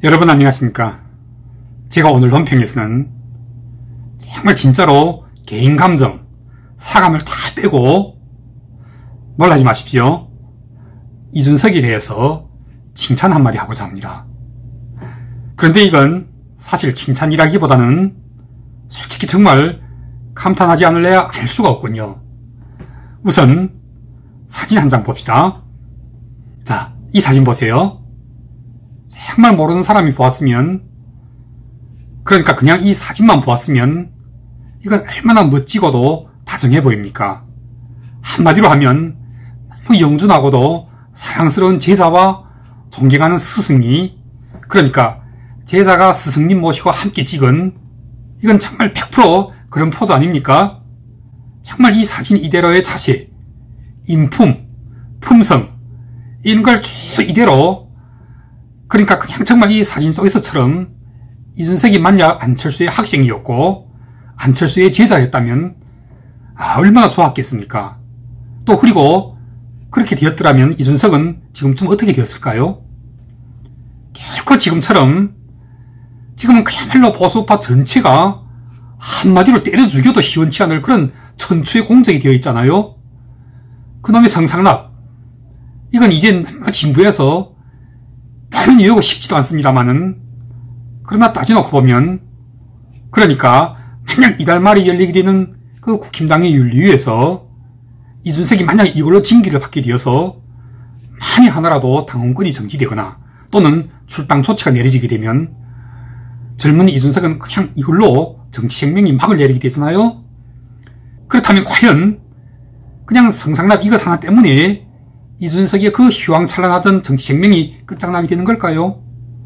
여러분 안녕하십니까. 제가 오늘 논평에서는 정말 진짜로 개인 감정, 사감을 다 빼고 놀라지 마십시오. 이준석에 대해서 칭찬 한마디 하고자 합니다. 그런데 이건 사실 칭찬이라기보다는 솔직히 정말 감탄하지 않을래야 알 수가 없군요. 우선 사진 한 장 봅시다. 자, 이 사진 보세요. 정말 모르는 사람이 보았으면, 그러니까 그냥 이 사진만 보았으면 이건 얼마나 멋지고도 다정해 보입니까? 한마디로 하면 너무 영준하고도 사랑스러운 제자와 존경하는 스승이, 그러니까 제자가 스승님 모시고 함께 찍은, 이건 정말 100% 그런 포즈 아닙니까? 정말 이 사진 이대로의 자세, 인품, 품성, 이런 걸 쭉 이대로, 그러니까 그냥 정말 이 사진 속에서처럼 이준석이 만약 안철수의 학생이었고 안철수의 제자였다면 얼마나 좋았겠습니까? 또 그리고 그렇게 되었더라면 이준석은 지금쯤 어떻게 되었을까요? 결코 지금처럼, 지금은 그야말로 보수파 전체가 한마디로 때려 죽여도 시원치 않을 그런 천추의 공적이 되어 있잖아요. 그놈의 성상납, 이건 이젠 진부해서 다른 이유가 쉽지도 않습니다만은, 그러나 따져놓고 보면, 그러니까 만약 이달 말에 열리게 되는 그 국힘당의 윤리위에서 이준석이 만약 이걸로 징계를 받게 되어서 만에 하나라도 당원권이 정지되거나 또는 출당 조치가 내려지게 되면 젊은 이준석은 그냥 이걸로 정치생명이 막을 내리게 되잖아요. 그렇다면 과연 그냥 성상납 이것 하나 때문에 이준석의 그 휘황찬란하던 정치생명이 끝장나게 되는 걸까요?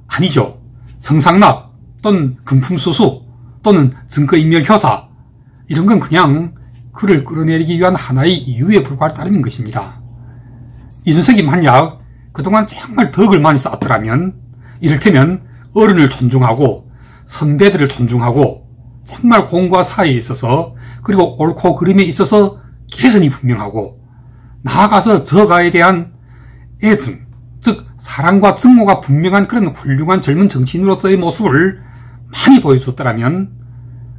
아니죠. 성상납 또는 금품수수 또는 증거인멸교사, 이런 건 그냥 그를 끌어내리기 위한 하나의 이유에 불과할 따름인 것입니다. 이준석이 만약 그동안 정말 덕을 많이 쌓았더라면, 이를테면 어른을 존중하고 선배들을 존중하고 정말 공과 사에 있어서, 그리고 옳고 그름에 있어서 개선이 분명하고, 나아가서 저가에 대한 애증, 즉 사랑과 증오가 분명한 그런 훌륭한 젊은 정치인으로서의 모습을 많이 보여줬더라면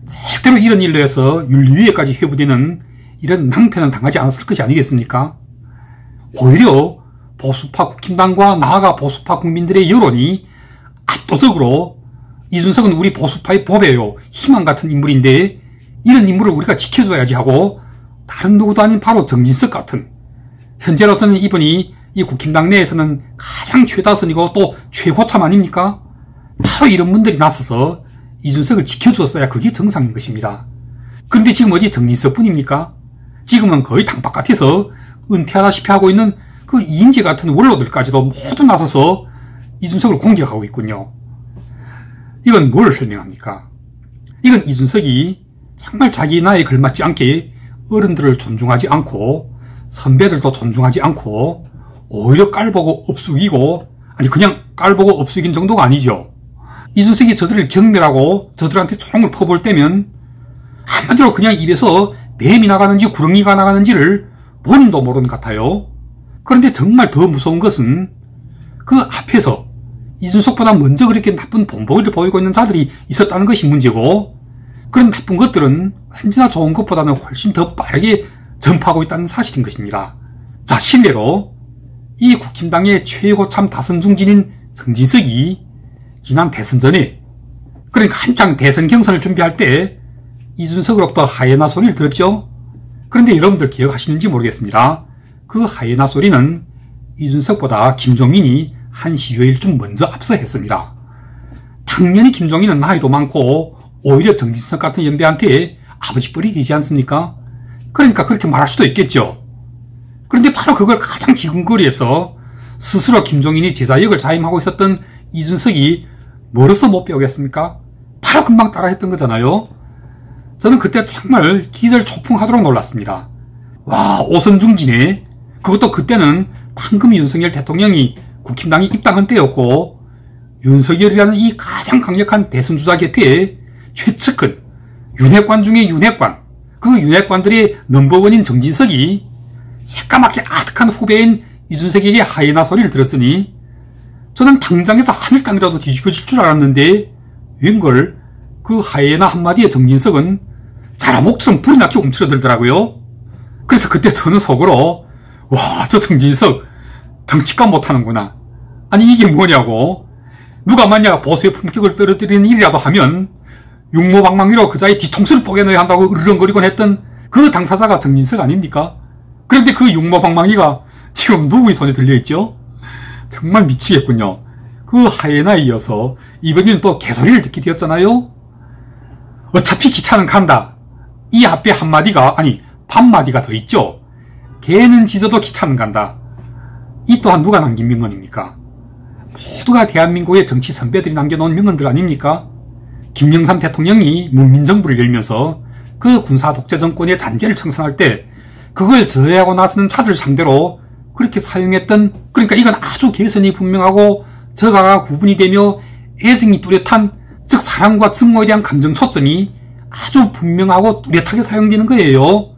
절대로 이런 일로 해서 윤리위에까지 회부되는 이런 낭패는 당하지 않았을 것이 아니겠습니까? 오히려 보수파 국힘당과 나아가 보수파 국민들의 여론이 압도적으로 이준석은 우리 보수파의 보배요, 희망 같은 인물인데 이런 인물을 우리가 지켜줘야지 하고, 다른 누구도 아닌 바로 정진석 같은, 현재로서는 이분이 이 국힘당 내에서는 가장 최다선이고 또 최고참 아닙니까? 바로 이런 분들이 나서서 이준석을 지켜주었어야 그게 정상인 것입니다. 그런데 지금 어디 정진석 뿐입니까? 지금은 거의 당바깥에서 은퇴하다시피 하고 있는 그 이인재 같은 원로들까지도 모두 나서서 이준석을 공격하고 있군요. 이건 뭘 설명합니까? 이건 이준석이 정말 자기 나이에 걸맞지 않게 어른들을 존중하지 않고 선배들도 존중하지 않고 오히려 깔보고 업숙이고, 아니 그냥 깔보고 업숙인 정도가 아니죠. 이준석이 저들을 경멸하고 저들한테 총을 퍼볼 때면 한마디로 그냥 입에서 뱀이 나가는지 구렁이가 나가는지를 본인도 모르는 것 같아요. 그런데 정말 더 무서운 것은 그 앞에서 이준석보다 먼저 그렇게 나쁜 본보기를 보이고 있는 자들이 있었다는 것이 문제고, 그런 나쁜 것들은 언제나 좋은 것보다는 훨씬 더 빠르게 전파하고 있다는 사실인 것입니다. 자, 실례로 이 국힘당의 최고참 다선중진인 정진석이 지난 대선 전에, 그러니까 한창 대선 경선을 준비할 때 이준석으로부터 하예나 소리를 들었죠. 그런데 여러분들 기억하시는지 모르겠습니다. 그 하예나 소리는 이준석보다 김종인이 한 시여일쯤 먼저 앞서 했습니다. 당연히 김종인은 나이도 많고 오히려 정진석 같은 연배한테 아버지 뻘이 되지 않습니까? 그러니까 그렇게 말할 수도 있겠죠. 그런데 바로 그걸 가장 지근거리에서 스스로 김종인이 제자역을 자임하고 있었던 이준석이 뭐로서 못 배우겠습니까? 바로 금방 따라했던 거잖아요. 저는 그때 정말 기절초풍하도록 놀랐습니다. 와, 오선중진에, 그것도 그때는 방금 윤석열 대통령이 국힘당에 입당한 때였고, 윤석열이라는 이 가장 강력한 대선주자 곁에 최측근, 윤핵관 중에 윤핵관, 그 윤핵관들의 넘버원인 정진석이 새까맣게 아득한 후배인 이준석에게 하이나 소리를 들었으니 저는 당장에서 하늘 땅이라도 뒤집어질 줄 알았는데 웬걸 그 하이에나 한마디에 정진석은 자라목처럼 불이 나게 움츠러들더라고요. 그래서 그때 저는 속으로 와, 저 정진석 덩치값 못하는구나. 아니 이게 뭐냐고. 누가 만약 보수의 품격을 떨어뜨리는 일이라도 하면 육모방망이로 그자의 뒤통수를 뽀개넣어야 한다고 으르렁거리곤 했던 그 당사자가 정진석 아닙니까? 그런데 그 육모방망이가 지금 누구의 손에 들려있죠? 정말 미치겠군요. 그 하이에나에 이어서 이번에는 또 개소리를 듣게 되었잖아요. 어차피 기차는 간다. 이 앞에 한마디가 아니 반마디가 더 있죠. 개는 짖어도 기차는 간다. 이 또한 누가 남긴 명언입니까? 모두가 대한민국의 정치 선배들이 남겨놓은 명언들 아닙니까? 김영삼 대통령이 문민정부를 열면서 그 군사 독재 정권의 잔재를 청산할 때 그걸 저해하고 나서는 자들 상대로 그렇게 사용했던, 그러니까 이건 아주 개선이 분명하고 저가가 구분이 되며 애증이 뚜렷한, 즉 사랑과 증오에 대한 감정 초점이 아주 분명하고 뚜렷하게 사용되는 거예요.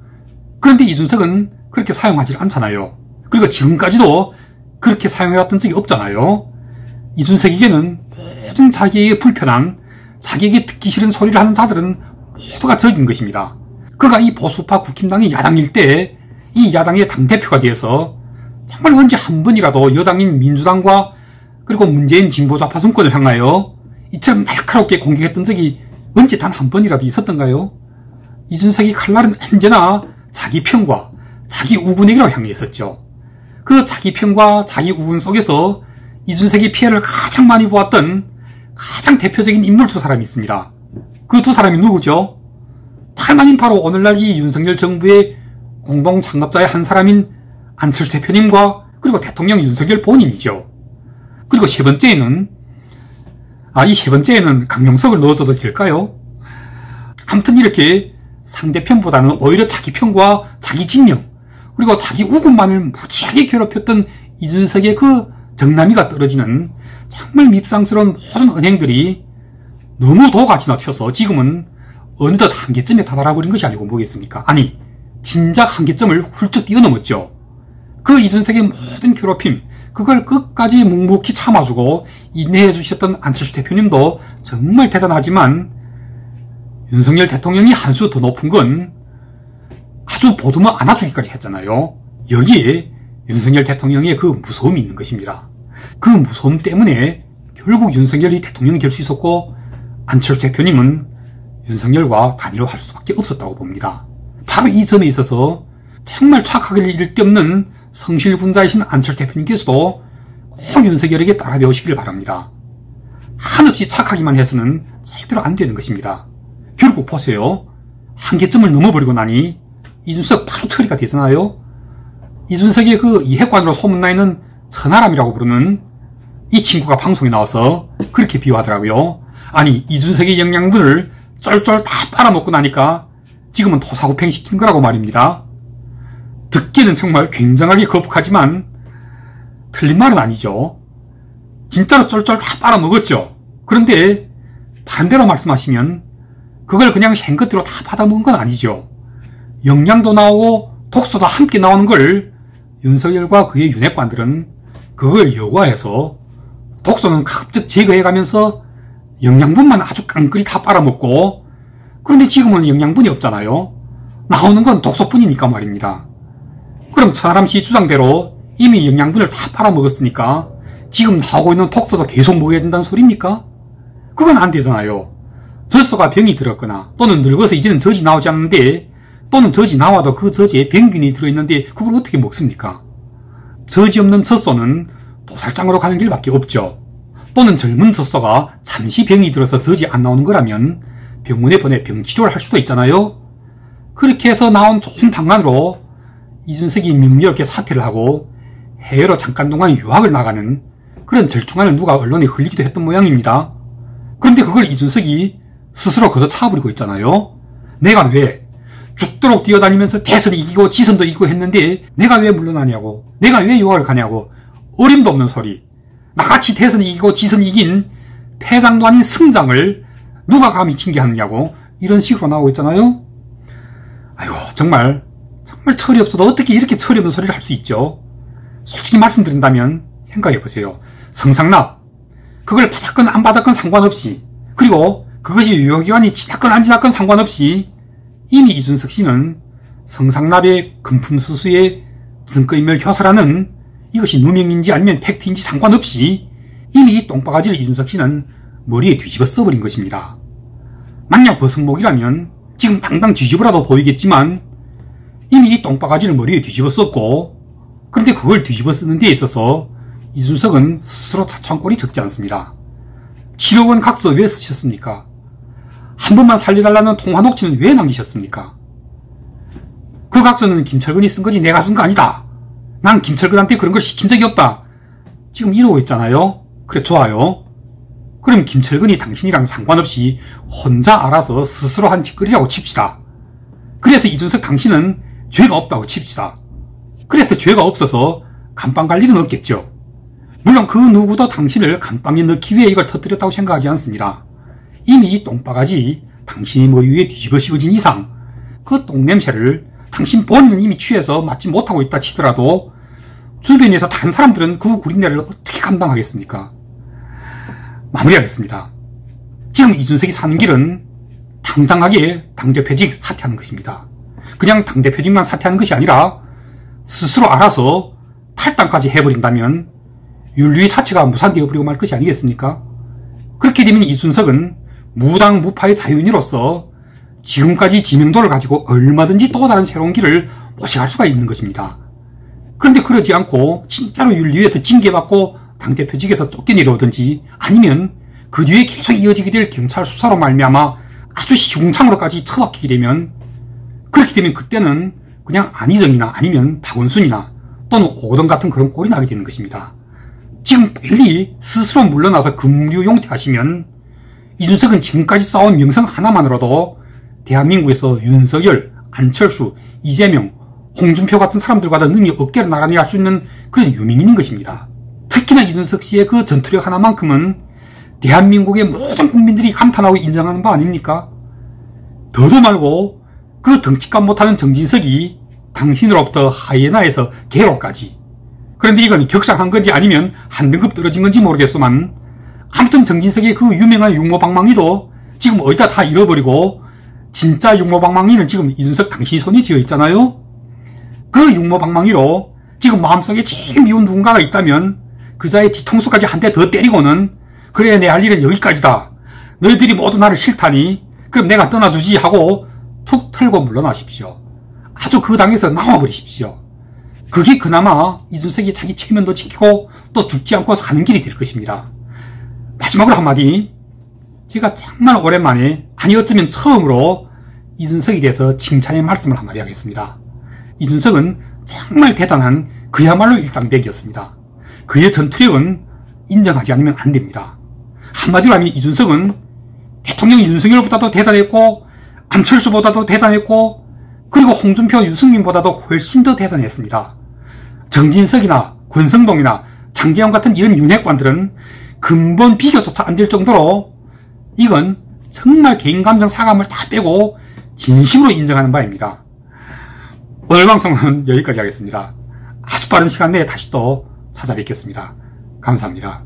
그런데 이준석은 그렇게 사용하지 않잖아요. 그리고 지금까지도 그렇게 사용해왔던 적이 없잖아요. 이준석에게는 모든 자기에게 불편한, 자기에게 듣기 싫은 소리를 하는 자들은 모두가 적인 것입니다. 그가 이 보수파 국힘당이 야당일 때 이 야당의 당대표가 되어서 정말 언제 한 번이라도 여당인 민주당과 그리고 문재인 진보좌파 정권을 향하여 이처럼 날카롭게 공격했던 적이 언제 단 한 번이라도 있었던가요? 이준석이 칼날은 언제나 자기 편과 자기 우군에게로 향해 있었죠. 그 자기 편과 자기 우군 속에서 이준석이 피해를 가장 많이 보았던 가장 대표적인 인물 두 사람이 있습니다. 그 두 사람이 누구죠? 다름 아닌 바로 오늘날 이 윤석열 정부의 공동 창업자의 한 사람인 안철수 대표님과 그리고 대통령 윤석열 본인이죠. 그리고 세 번째에는 이 세 번째에는 강용석을 넣어줘도 될까요? 아무튼 이렇게 상대편보다는 오히려 자기 편과 자기 진영 그리고 자기 우군만을 무지하게 괴롭혔던 이준석의 그 정남이가 떨어지는 정말 밉상스러운 모든 은행들이 너무 도가 지나쳐서 지금은 어느덧 한계점에 다다라버린 것이 아니고 뭐겠습니까? 아니 진작 한계점을 훌쩍 뛰어넘었죠. 그 이준석의 모든 괴롭힘 그걸 끝까지 묵묵히 참아주고 인내해 주셨던 안철수 대표님도 정말 대단하지만 윤석열 대통령이 한 수 더 높은 건 아주 보듬어 안아주기까지 했잖아요. 여기에 윤석열 대통령의 그 무서움이 있는 것입니다. 그 무서움 때문에 결국 윤석열이 대통령이 될 수 있었고 안철수 대표님은 윤석열과 단일화할 수밖에 없었다고 봅니다. 바로 이 점에 있어서 정말 착하길 잃을 데 없는 성실군자이신 안철수 대표님께서도 꼭 윤석열에게 따라 배우시길 바랍니다. 한없이 착하기만 해서는 절대로 안 되는 것입니다. 결국 보세요. 한계점을 넘어버리고 나니 이준석 바로 처리가 되잖아요. 이준석의 그 이핵관으로 소문나 있는 천하람이라고 부르는 이 친구가 방송에 나와서 그렇게 비유하더라고요. 아니 이준석의 영양분을 쫄쫄 다 빨아먹고 나니까 지금은 토사구팽 시킨 거라고 말입니다. 듣기는 정말 굉장하게 거북하지만 틀린 말은 아니죠. 진짜로 쫄쫄 다 빨아먹었죠. 그런데 반대로 말씀하시면 그걸 그냥 생것대로 다 받아먹은 건 아니죠. 영양도 나오고 독소도 함께 나오는 걸 윤석열과 그의 윤핵관들은 그걸 여과해서 독소는 가급적 제거해가면서 영양분만 아주 깡그리 다 빨아먹고, 그런데 지금은 영양분이 없잖아요. 나오는 건 독소뿐이니까 말입니다. 그럼 천하람 씨 주장대로 이미 영양분을 다 빨아먹었으니까 지금 나오고 있는 독소도 계속 먹어야 된다는 소리입니까? 그건 안 되잖아요. 젖소가 병이 들었거나 또는 늙어서 이제는 젖이 나오지 않는데, 또는 젖이 나와도 그 젖에 병균이 들어있는데 그걸 어떻게 먹습니까? 젖이 없는 젖소는 도살장으로 가는 길밖에 없죠. 또는 젊은 젖소가 잠시 병이 들어서 젖이 안 나오는 거라면 병원에 보내 병치료를 할 수도 있잖아요. 그렇게 해서 나온 좋은 방안으로 이준석이 명료하게 사퇴를 하고 해외로 잠깐 동안 유학을 나가는 그런 절충안을 누가 언론에 흘리기도 했던 모양입니다. 그런데 그걸 이준석이 스스로 걷어차버리고 있잖아요. 내가 왜 죽도록 뛰어다니면서 대선을 이기고 지선도 이기고 했는데 내가 왜 물러나냐고, 내가 왜 유학을 가냐고, 어림도 없는 소리. 나같이 대선 이기고 지선 이긴 패장도 아닌 승장을 누가 감히 징계하느냐고 이런 식으로 나오고 있잖아요. 아이고 정말 철이 없어도 어떻게 이렇게 철이 없는 소리를 할 수 있죠. 솔직히 말씀드린다면 생각해보세요. 성상납 그걸 받았건 안 받았건 상관없이, 그리고 그것이 유효기간이 지났건 안 지났건 상관없이 이미 이준석 씨는 성상납의 금품수수의 증거인멸 교사라는 이것이 누명인지 아니면 팩트인지 상관없이 이미 이 똥바가지를 이준석 씨는 머리에 뒤집어 써버린 것입니다. 만약 버섯목이라면 지금 당당 뒤집어라도 보이겠지만 이미 이 똥바가지를 머리에 뒤집어 썼고, 그런데 그걸 뒤집어 쓰는 데 있어서 이준석은 스스로 자초한 꼴이 적지 않습니다. 7억 원 각서 왜 쓰셨습니까? 한 번만 살려달라는 통화 녹취는 왜 남기셨습니까? 그 각서는 김철근이 쓴 거지 내가 쓴 거 아니다. 난 김철근한테 그런 걸 시킨 적이 없다. 지금 이러고 있잖아요. 그래, 좋아요. 그럼 김철근이 당신이랑 상관없이 혼자 알아서 스스로 한 짓거리라고 칩시다. 그래서 이준석 당신은 죄가 없다고 칩시다. 그래서 죄가 없어서 감방 갈 일은 없겠죠. 물론 그 누구도 당신을 감방에 넣기 위해 이걸 터뜨렸다고 생각하지 않습니다. 이미 이 똥바가지 당신이 머리 위에 뒤집어 씌워진 이상 그 똥냄새를 당신 본인은 이미 취해서 맡지 못하고 있다 치더라도 주변에서 다른 사람들은 그 구린내를 어떻게 감당하겠습니까? 마무리하겠습니다. 지금 이준석이 사는 길은 당당하게 당대표직 사퇴하는 것입니다. 그냥 당대표직만 사퇴하는 것이 아니라 스스로 알아서 탈당까지 해버린다면 윤리 자체가 무산되어버리고 말 것이 아니겠습니까? 그렇게 되면 이준석은 무당 무파의 자유인으로서 지금까지 지명도를 가지고 얼마든지 또 다른 새로운 길을 모색할 수가 있는 것입니다. 그런데 그러지 않고 진짜로 윤리위에서 징계받고 당대표직에서 쫓겨내려오든지 아니면 그 뒤에 계속 이어지게 될 경찰 수사로 말미암아 아주 시궁창으로까지 처박히게 되면, 그렇게 되면 그때는 그냥 안희정이나 아니면 박원순이나 또는 오던 같은 그런 꼴이 나게 되는 것입니다. 지금 빨리 스스로 물러나서 금류용퇴하시면 이준석은 지금까지 쌓아온 명성 하나만으로도 대한민국에서 윤석열, 안철수, 이재명, 홍준표 같은 사람들과도 능히 어깨를 나란히 할 수 있는 그런 유명인인 것입니다. 특히나 이준석 씨의 그 전투력 하나만큼은 대한민국의 모든 국민들이 감탄하고 인정하는 바 아닙니까? 더도 말고 그 덩치값 못하는 정진석이 당신으로부터 하이에나에서 개로까지, 그런데 이건 격상한 건지 아니면 한 등급 떨어진 건지 모르겠소만 아무튼 정진석의 그 유명한 육모방망이도 지금 어디다 다 잃어버리고 진짜 육모방망이는 지금 이준석 당신이 손이 쥐어 있잖아요. 그 육모방망이로 지금 마음속에 제일 미운 누군가가 있다면 그자의 뒤통수까지 한 대 더 때리고는 그래 내 할 일은 여기까지다. 너희들이 모두 나를 싫다니 그럼 내가 떠나주지 하고 툭 털고 물러나십시오. 아주 그 당에서 나와버리십시오. 그게 그나마 이준석이 자기 체면도 지키고 또 죽지 않고 사는 길이 될 것입니다. 마지막으로 한마디, 제가 정말 오랜만에, 아니 어쩌면 처음으로 이준석에 대해서 칭찬의 말씀을 한마디 하겠습니다. 이준석은 정말 대단한 그야말로 일당백이었습니다. 그의 전투력은 인정하지 않으면 안 됩니다. 한마디로 하면 이준석은 대통령 윤석열보다도 대단했고 안철수보다도 대단했고 그리고 홍준표, 유승민보다도 훨씬 더 대단했습니다. 정진석이나 권성동이나 장제원 같은 이런 윤핵관들은 근본 비교조차 안 될 정도로 이건 정말 개인감정 사감을 다 빼고 진심으로 인정하는 바입니다. 오늘 방송은 여기까지 하겠습니다. 아주 빠른 시간 내에 다시 또 찾아뵙겠습니다. 감사합니다.